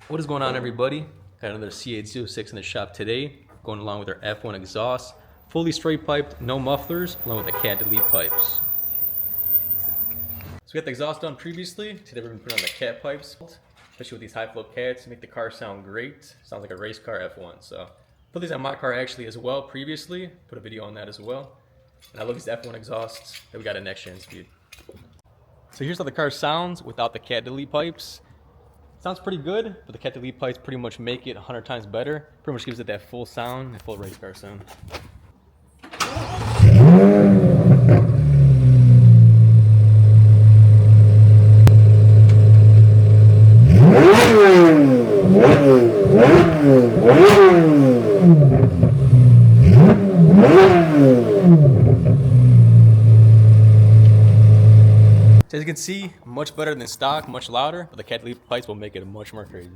What is going on, everybody? Got another Z06 in the shop today, going along with our F1 exhaust, fully straight piped, no mufflers, along with the cat delete pipes. So we got the exhaust done previously. Today we're going to put on the cat pipes, especially with these high flow cats, make the car sound great. Sounds like a race car F1. So put these on my car actually as well previously. Put a video on that as well. And I love these F1 exhausts that we got at next gen speed. So here's how the car sounds without the cat delete pipes. Sounds pretty good, but the cat delete pipes pretty much make it 100 times better. Pretty much gives it that full sound, that full race car sound. So as you can see, much better than stock, much louder, but the cat delete pipes will make it much more crazy.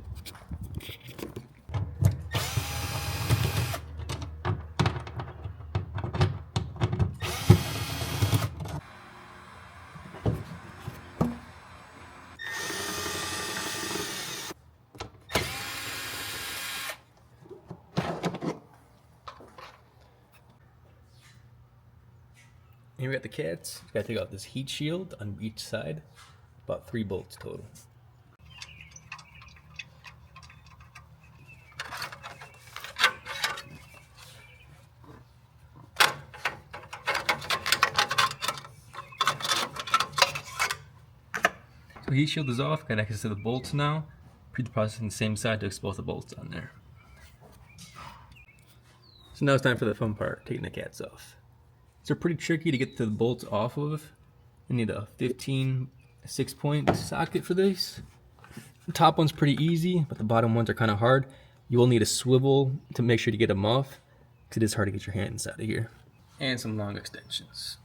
Here we got the cats. You gotta take out this heat shield on each side. About 3 bolts total. So heat shield is off, got access to the bolts now. Pre-processing the same side to expose the bolts on there. So now it's time for the fun part, taking the cats off. They're pretty tricky to get the bolts off of. You need a 15 6-point socket for this. The top one's pretty easy, but the bottom ones are kind of hard. You will need a swivel to make sure to get them off, because it is hard to get your hand inside of here. And some long extensions.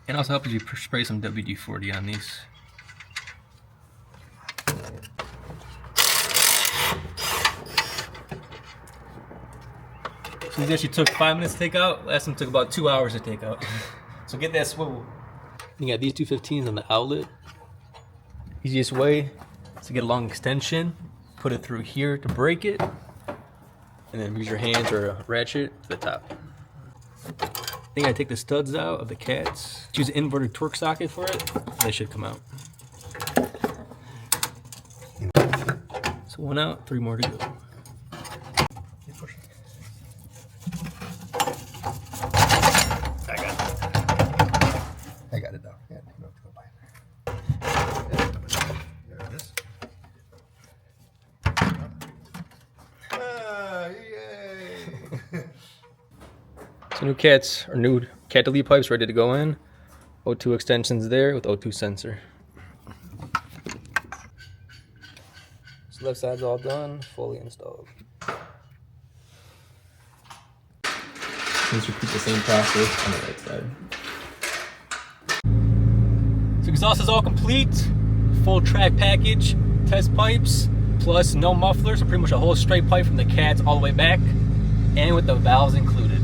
And also help if you spray some WD-40 on these. So these actually took 5 minutes to take out. Last one took about 2 hours to take out. So get that swivel. You got these 215s on the outlet. Easiest way is to get a long extension, put it through here to break it, and then use your hands or a ratchet to the top. I think I take the studs out of the cats. Choose an inverted torque socket for it. They should come out. So 1 out, 3 more to go. I got it though. Yeah, no, go by there it is. Yay! So new cats, or new cat delete pipes ready to go in. O2 extensions there with O2 sensor. So left side's all done, fully installed. Let's repeat the same process on the right side. So exhaust is all complete, full track package, test pipes, plus no mufflers, so pretty much a whole straight pipe from the cats all the way back, and with the valves included.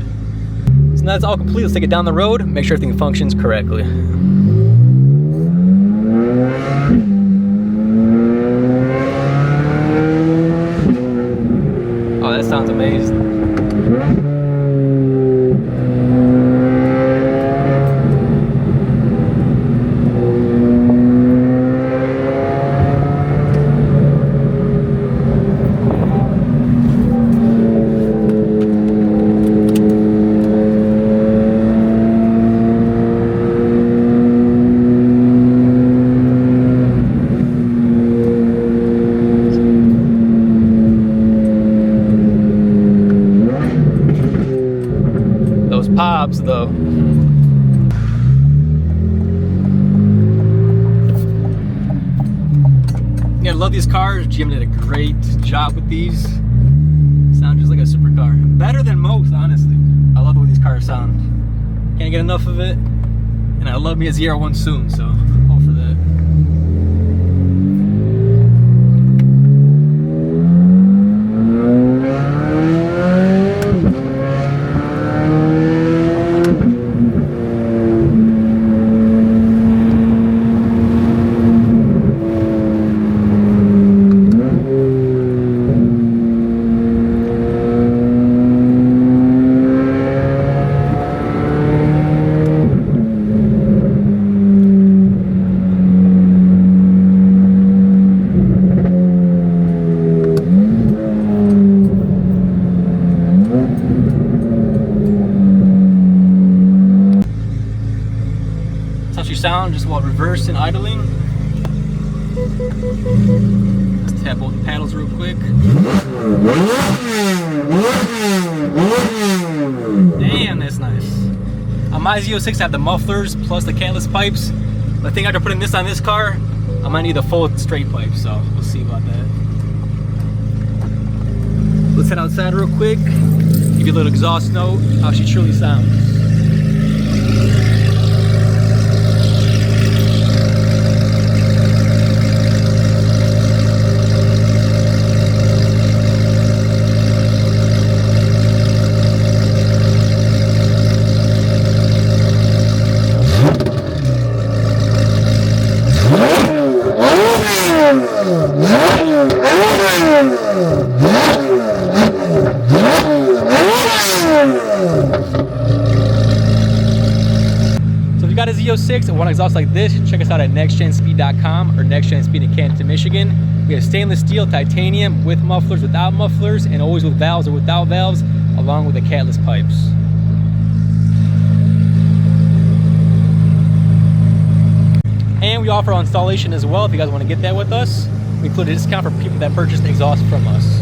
So now it's all complete, let's take it down the road, make sure everything functions correctly. Oh, that sounds amazing. Pops though. Yeah, I love these cars. GM did a great job with these. Sound just like a supercar. Better than most, honestly. I love the way these cars sound. Can't get enough of it. And I love me a Z01 soon, so hope for that. sound just while reversing, idling. Let's tap both the paddles real quick. Damn, that's nice. On my Z06 I have the mufflers plus the catless pipes. But I think after putting this on this car, I might need the full straight pipe, so we'll see about that. Let's head outside real quick, give you a little exhaust note, how she truly sounds. So if you got a Z06 and want exhaust like this, check us out at nextgenspeed.com or nextgenspeed in Canton, Michigan. We have stainless steel, titanium, with mufflers, without mufflers, and always with valves or without valves, along with the catless pipes. And we offer installation as well if you guys want to get that with us. We include a discount for people that purchase the exhaust from us.